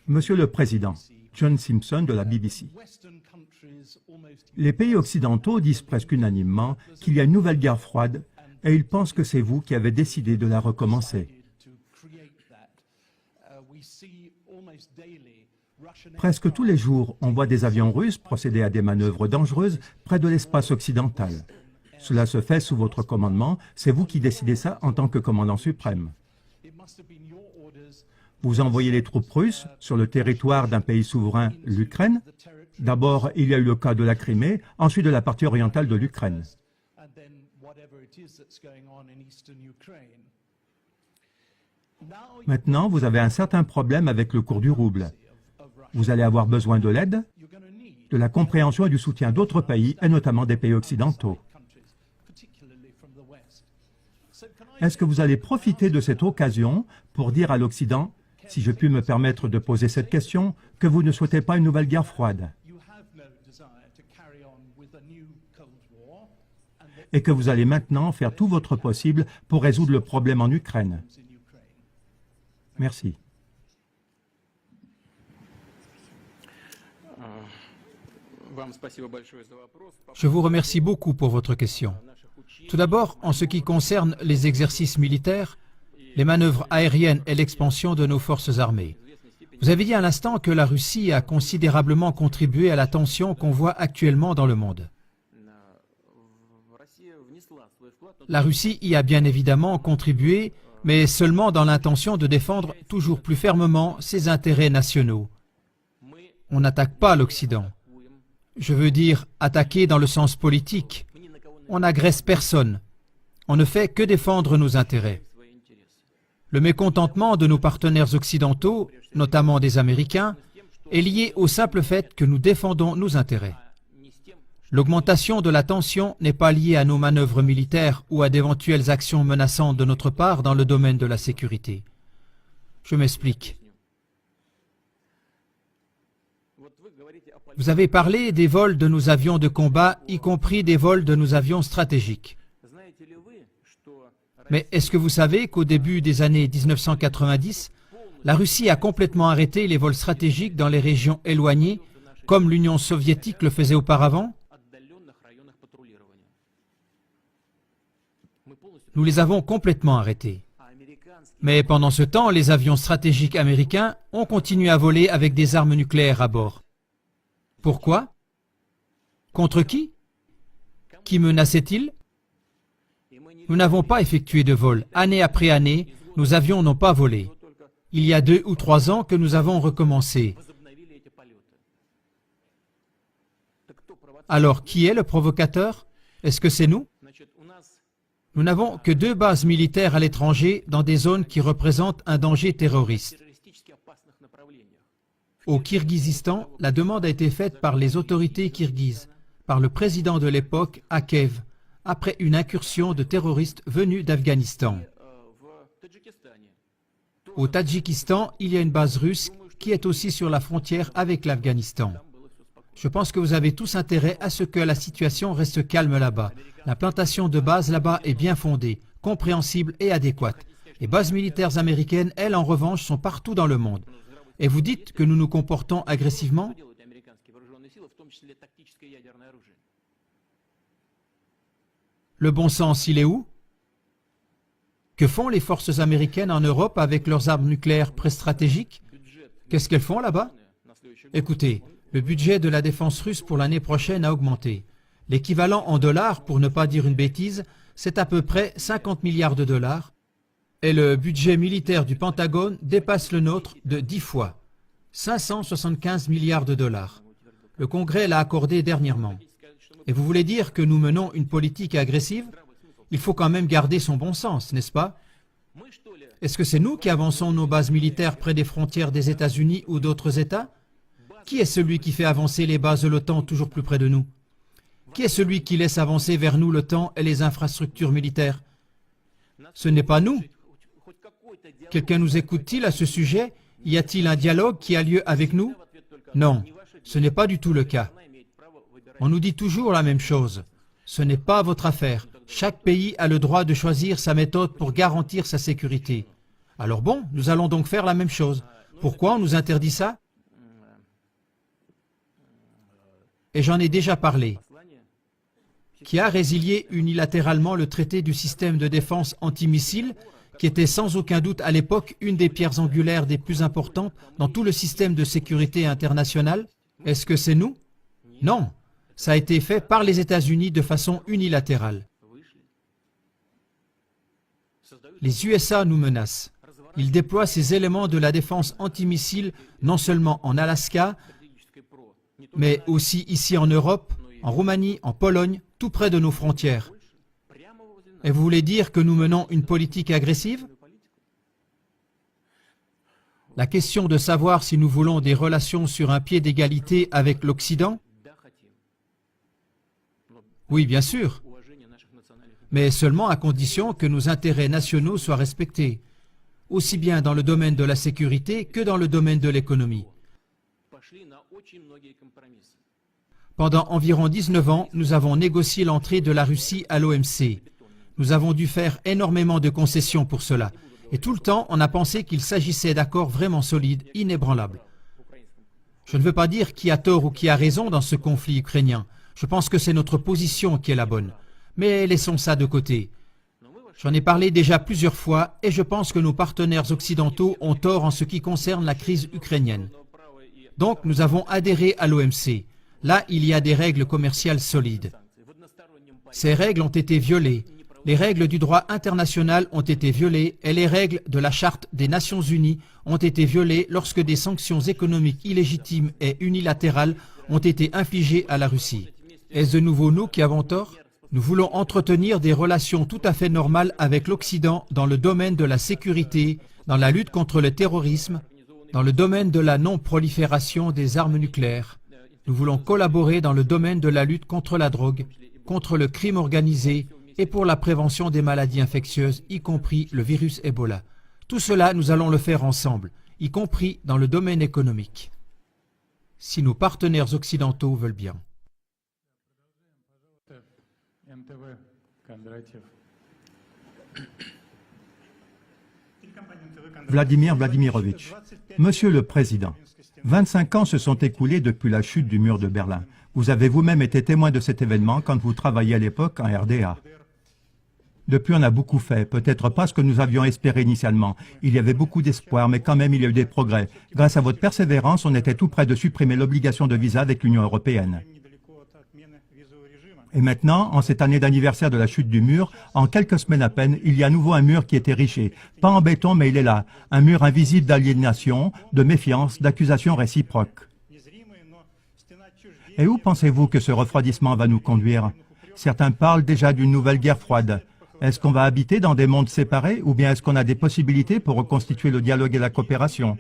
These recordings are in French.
Monsieur le Président, John Simpson de la BBC. Les pays occidentaux disent presque unanimement qu'il y a une nouvelle guerre froide et ils pensent que c'est vous qui avez décidé de la recommencer. Presque tous les jours, on voit des avions russes procéder à des manœuvres dangereuses près de l'espace occidental. Cela se fait sous votre commandement, c'est vous qui décidez ça en tant que commandant suprême. Vous envoyez les troupes russes sur le territoire d'un pays souverain, l'Ukraine. D'abord, il y a eu le cas de la Crimée, ensuite de la partie orientale de l'Ukraine. Maintenant, vous avez un certain problème avec le cours du rouble. Vous allez avoir besoin de l'aide, de la compréhension et du soutien d'autres pays, et notamment des pays occidentaux. Est-ce que vous allez profiter de cette occasion pour dire à l'Occident, si je puis me permettre de poser cette question, que vous ne souhaitez pas une nouvelle guerre froide et que vous allez maintenant faire tout votre possible pour résoudre le problème en Ukraine? Merci. Je vous remercie beaucoup pour votre question. Tout d'abord, en ce qui concerne les exercices militaires, les manœuvres aériennes et l'expansion de nos forces armées. Vous avez dit à l'instant que la Russie a considérablement contribué à la tension qu'on voit actuellement dans le monde. La Russie y a bien évidemment contribué, mais seulement dans l'intention de défendre toujours plus fermement ses intérêts nationaux. On n'attaque pas l'Occident. Je veux dire attaquer dans le sens politique. On n'agresse personne. On ne fait que défendre nos intérêts. Le mécontentement de nos partenaires occidentaux, notamment des Américains, est lié au simple fait que nous défendons nos intérêts. L'augmentation de la tension n'est pas liée à nos manœuvres militaires ou à d'éventuelles actions menaçantes de notre part dans le domaine de la sécurité. Je m'explique. Vous avez parlé des vols de nos avions de combat, y compris des vols de nos avions stratégiques. Mais est-ce que vous savez qu'au début des années 1990, la Russie a complètement arrêté les vols stratégiques dans les régions éloignées, comme l'Union soviétique le faisait auparavant? Nous les avons complètement arrêtés. Mais pendant ce temps, les avions stratégiques américains ont continué à voler avec des armes nucléaires à bord. Pourquoi? Contre qui? Qui menaçait-il? Nous n'avons pas effectué de vol. Année après année, nos avions n'ont pas volé. Il y a 2 ou 3 ans que nous avons recommencé. Alors, qui est le provocateur? Est-ce que c'est nous? Nous n'avons que 2 bases militaires à l'étranger dans des zones qui représentent un danger terroriste. Au Kirghizistan, la demande a été faite par les autorités kirghizes, par le président de l'époque, Akev, après une incursion de terroristes venus d'Afghanistan. Au Tadjikistan, il y a une base russe qui est aussi sur la frontière avec l'Afghanistan. Je pense que vous avez tous intérêt à ce que la situation reste calme là-bas. L'implantation de bases là-bas est bien fondée, compréhensible et adéquate. Les bases militaires américaines, elles, en revanche, sont partout dans le monde. Et vous dites que nous nous comportons agressivement? Le bon sens, il est où? Que font les forces américaines en Europe avec leurs armes nucléaires pré-stratégiques? Qu'est-ce qu'elles font là-bas? Écoutez, le budget de la défense russe pour l'année prochaine a augmenté. L'équivalent en dollars, pour ne pas dire une bêtise, c'est à peu près 50 milliards de dollars. Et le budget militaire du Pentagone dépasse le nôtre de 10 fois. 575 milliards de dollars. Le Congrès l'a accordé dernièrement. Et vous voulez dire que nous menons une politique agressive? Il faut quand même garder son bon sens, n'est-ce pas? Est-ce que c'est nous qui avançons nos bases militaires près des frontières des États-Unis ou d'autres États? Qui est celui qui fait avancer les bases de l'OTAN toujours plus près de nous? Qui est celui qui laisse avancer vers nous l'OTAN et les infrastructures militaires? Ce n'est pas nous. Quelqu'un nous écoute-t-il à ce sujet? Y a-t-il un dialogue qui a lieu avec nous? Non, ce n'est pas du tout le cas. On nous dit toujours la même chose. Ce n'est pas votre affaire. Chaque pays a le droit de choisir sa méthode pour garantir sa sécurité. Alors bon, nous allons donc faire la même chose. Pourquoi on nous interdit ça? Et j'en ai déjà parlé. Qui a résilié unilatéralement le traité du système de défense antimissile, qui était sans aucun doute à l'époque une des pierres angulaires des plus importantes dans tout le système de sécurité internationale? Est-ce que c'est nous? Non, ça a été fait par les États-Unis de façon unilatérale. Les USA nous menacent. Ils déploient ces éléments de la défense antimissile non seulement en Alaska, mais aussi ici en Europe, en Roumanie, en Pologne, tout près de nos frontières. Et vous voulez dire que nous menons une politique agressive? La question de savoir si nous voulons des relations sur un pied d'égalité avec l'Occident? Oui, bien sûr, mais seulement à condition que nos intérêts nationaux soient respectés, aussi bien dans le domaine de la sécurité que dans le domaine de l'économie. Pendant environ 19 ans, nous avons négocié l'entrée de la Russie à l'OMC. Nous avons dû faire énormément de concessions pour cela. Et tout le temps, on a pensé qu'il s'agissait d'accords vraiment solides, inébranlables. Je ne veux pas dire qui a tort ou qui a raison dans ce conflit ukrainien. Je pense que c'est notre position qui est la bonne. Mais laissons ça de côté. J'en ai parlé déjà plusieurs fois et je pense que nos partenaires occidentaux ont tort en ce qui concerne la crise ukrainienne. Donc nous avons adhéré à l'OMC. Là, il y a des règles commerciales solides. Ces règles ont été violées. Les règles du droit international ont été violées et les règles de la Charte des Nations Unies ont été violées lorsque des sanctions économiques illégitimes et unilatérales ont été infligées à la Russie. Est-ce de nouveau nous qui avons tort? Nous voulons entretenir des relations tout à fait normales avec l'Occident dans le domaine de la sécurité, dans la lutte contre le terrorisme, dans le domaine de la non-prolifération des armes nucléaires. Nous voulons collaborer dans le domaine de la lutte contre la drogue, contre le crime organisé et pour la prévention des maladies infectieuses, y compris le virus Ebola. Tout cela, nous allons le faire ensemble, y compris dans le domaine économique, si nos partenaires occidentaux veulent bien. Vladimir Vladimirovitch. Monsieur le Président, 25 ans se sont écoulés depuis la chute du mur de Berlin. Vous avez vous-même été témoin de cet événement quand vous travailliez à l'époque en RDA. Depuis, on a beaucoup fait, peut-être pas ce que nous avions espéré initialement. Il y avait beaucoup d'espoir, mais quand même, il y a eu des progrès. Grâce à votre persévérance, on était tout près de supprimer l'obligation de visa avec l'Union européenne. Et maintenant, en cette année d'anniversaire de la chute du mur, en quelques semaines à peine, il y a à nouveau un mur qui est érigé. Pas en béton, mais il est là. Un mur invisible d'aliénation, de méfiance, d'accusations réciproques. Et où pensez-vous que ce refroidissement va nous conduire? Certains parlent déjà d'une nouvelle guerre froide. Est-ce qu'on va habiter dans des mondes séparés ou bien est-ce qu'on a des possibilités pour reconstituer le dialogue et la coopération?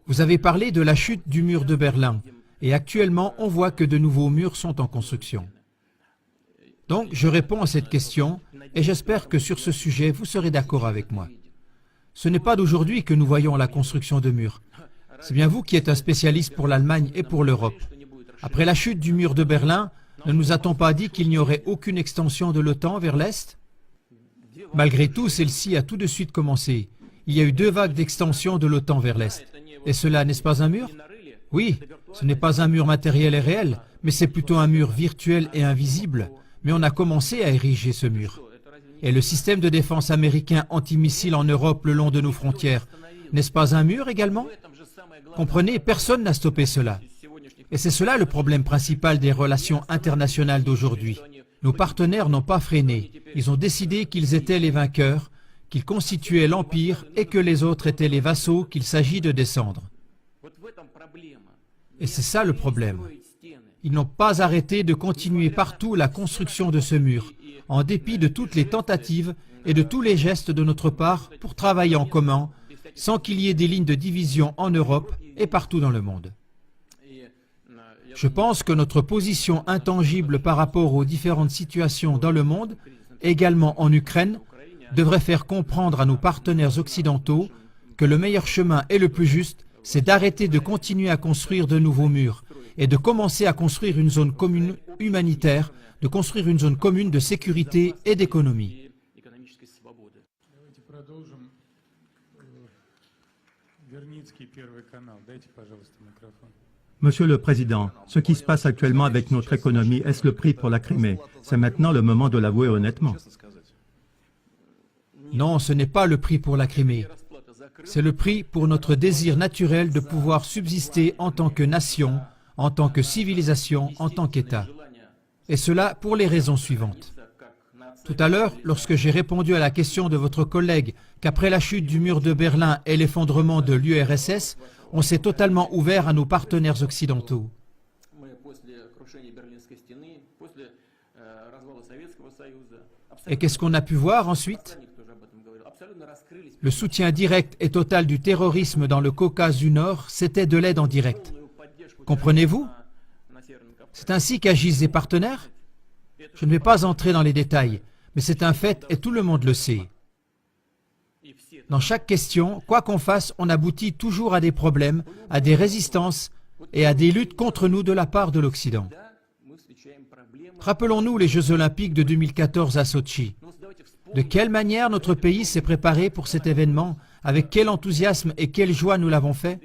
Vous avez parlé de la chute du mur de Berlin et actuellement on voit que de nouveaux murs sont en construction. Donc je réponds à cette question et j'espère que sur ce sujet vous serez d'accord avec moi. Ce n'est pas d'aujourd'hui que nous voyons la construction de murs. C'est bien vous qui êtes un spécialiste pour l'Allemagne et pour l'Europe. Après la chute du mur de Berlin, ne nous a-t-on pas dit qu'il n'y aurait aucune extension de l'OTAN vers l'Est? Malgré tout, celle-ci a tout de suite commencé. Il y a eu 2 vagues d'extension de l'OTAN vers l'Est. Et cela, n'est-ce pas un mur? Oui, ce n'est pas un mur matériel et réel, mais c'est plutôt un mur virtuel et invisible. Mais on a commencé à ériger ce mur. Et le système de défense américain antimissile en Europe le long de nos frontières, n'est-ce pas un mur également? Comprenez, personne n'a stoppé cela. Et c'est cela le problème principal des relations internationales d'aujourd'hui. Nos partenaires n'ont pas freiné. Ils ont décidé qu'ils étaient les vainqueurs, qu'ils constituaient l'empire et que les autres étaient les vassaux qu'il s'agit de descendre. Et c'est ça le problème. Ils n'ont pas arrêté de continuer partout la construction de ce mur, en dépit de toutes les tentatives et de tous les gestes de notre part pour travailler en commun, sans qu'il y ait des lignes de division en Europe et partout dans le monde. Je pense que notre position intangible par rapport aux différentes situations dans le monde, également en Ukraine, devrait faire comprendre à nos partenaires occidentaux que le meilleur chemin et le plus juste, c'est d'arrêter de continuer à construire de nouveaux murs et de commencer à construire une zone commune humanitaire, de construire une zone commune de sécurité et d'économie. Давайте продолжим. Верницкий, Первый канал. Дайте, пожалуйста, микрофон. Monsieur le Président, ce qui se passe actuellement avec notre économie, est-ce le prix pour la Crimée? C'est maintenant le moment de l'avouer honnêtement. Non, ce n'est pas le prix pour la Crimée. C'est le prix pour notre désir naturel de pouvoir subsister en tant que nation, en tant que civilisation, en tant qu'État. Et cela pour les raisons suivantes. Tout à l'heure, lorsque j'ai répondu à la question de votre collègue qu'après la chute du mur de Berlin et l'effondrement de l'URSS, on s'est totalement ouvert à nos partenaires occidentaux. Et qu'est-ce qu'on a pu voir ensuite? Le soutien direct et total du terrorisme dans le Caucase du Nord, c'était de l'aide en direct. Comprenez-vous? C'est ainsi qu'agissent les partenaires? Je ne vais pas entrer dans les détails, mais c'est un fait et tout le monde le sait. Dans chaque question, quoi qu'on fasse, on aboutit toujours à des problèmes, à des résistances et à des luttes contre nous de la part de l'Occident. Rappelons-nous les Jeux Olympiques de 2014 à Sotchi. De quelle manière notre pays s'est préparé pour cet événement, avec quel enthousiasme et quelle joie nous l'avons fait?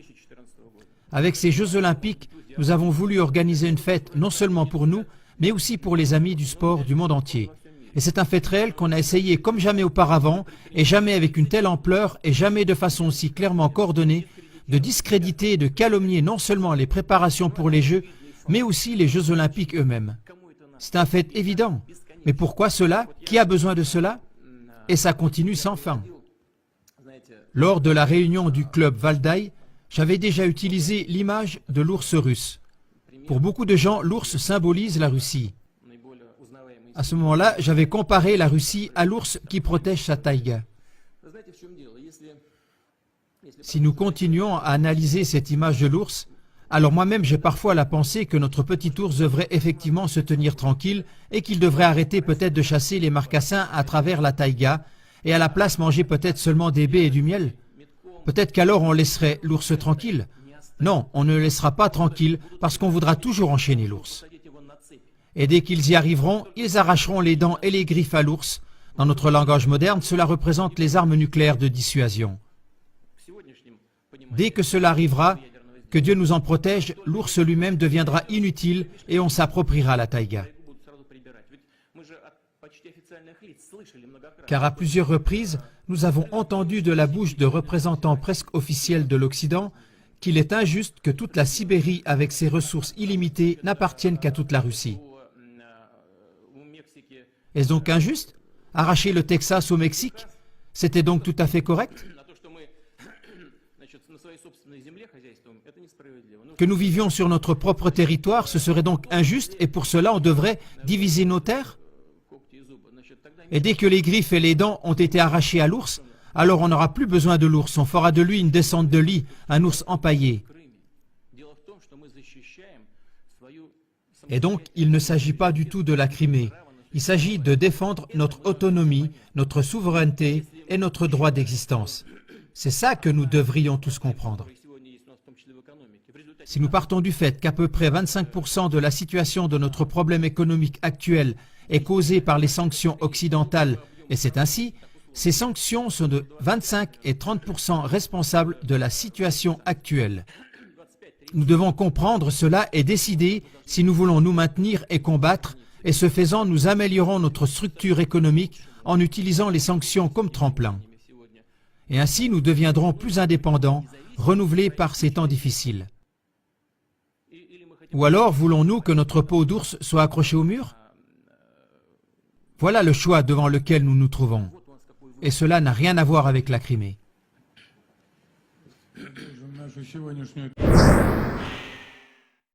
Avec ces Jeux Olympiques, nous avons voulu organiser une fête non seulement pour nous, mais aussi pour les amis du sport du monde entier. Et c'est un fait réel qu'on a essayé comme jamais auparavant, et jamais avec une telle ampleur, et jamais de façon aussi clairement coordonnée, de discréditer et de calomnier non seulement les préparations pour les Jeux, mais aussi les Jeux Olympiques eux-mêmes. C'est un fait évident. Mais pourquoi cela? Qui a besoin de cela? Et ça continue sans fin. Lors de la réunion du club Valdai, j'avais déjà utilisé l'image de l'ours russe. Pour beaucoup de gens, l'ours symbolise la Russie. À ce moment-là, j'avais comparé la Russie à l'ours qui protège sa taïga. Si nous continuons à analyser cette image de l'ours, alors moi-même j'ai parfois la pensée que notre petit ours devrait effectivement se tenir tranquille et qu'il devrait arrêter peut-être de chasser les marcassins à travers la taïga et à la place manger peut-être seulement des baies et du miel. Peut-être qu'alors on laisserait l'ours tranquille. Non, on ne le laissera pas tranquille parce qu'on voudra toujours enchaîner l'ours. Et dès qu'ils y arriveront, ils arracheront les dents et les griffes à l'ours. Dans notre langage moderne, cela représente les armes nucléaires de dissuasion. Dès que cela arrivera, que Dieu nous en protège, l'ours lui-même deviendra inutile et on s'appropriera la taïga. Car à plusieurs reprises, nous avons entendu de la bouche de représentants presque officiels de l'Occident qu'il est injuste que toute la Sibérie, avec ses ressources illimitées, n'appartienne qu'à toute la Russie. Est-ce donc injuste? Arracher le Texas au Mexique, c'était donc tout à fait correct? Que nous vivions sur notre propre territoire, ce serait donc injuste et pour cela on devrait diviser nos terres? Et dès que les griffes et les dents ont été arrachées à l'ours, alors on n'aura plus besoin de l'ours, on fera de lui une descente de lit, un ours empaillé. Et donc, il ne s'agit pas du tout de la Crimée. Il s'agit de défendre notre autonomie, notre souveraineté et notre droit d'existence. C'est ça que nous devrions tous comprendre. Si nous partons du fait qu'à peu près 25% de la situation de notre problème économique actuel est causée par les sanctions occidentales, et c'est ainsi, ces sanctions sont de 25 et 30% responsables de la situation actuelle. Nous devons comprendre cela et décider si nous voulons nous maintenir et combattre, et ce faisant, nous améliorons notre structure économique en utilisant les sanctions comme tremplin. Et ainsi, nous deviendrons plus indépendants, renouvelés par ces temps difficiles. Ou alors, voulons-nous que notre peau d'ours soit accrochée au mur? Voilà le choix devant lequel nous nous trouvons. Et cela n'a rien à voir avec la Crimée. Нашу сегодняшнюю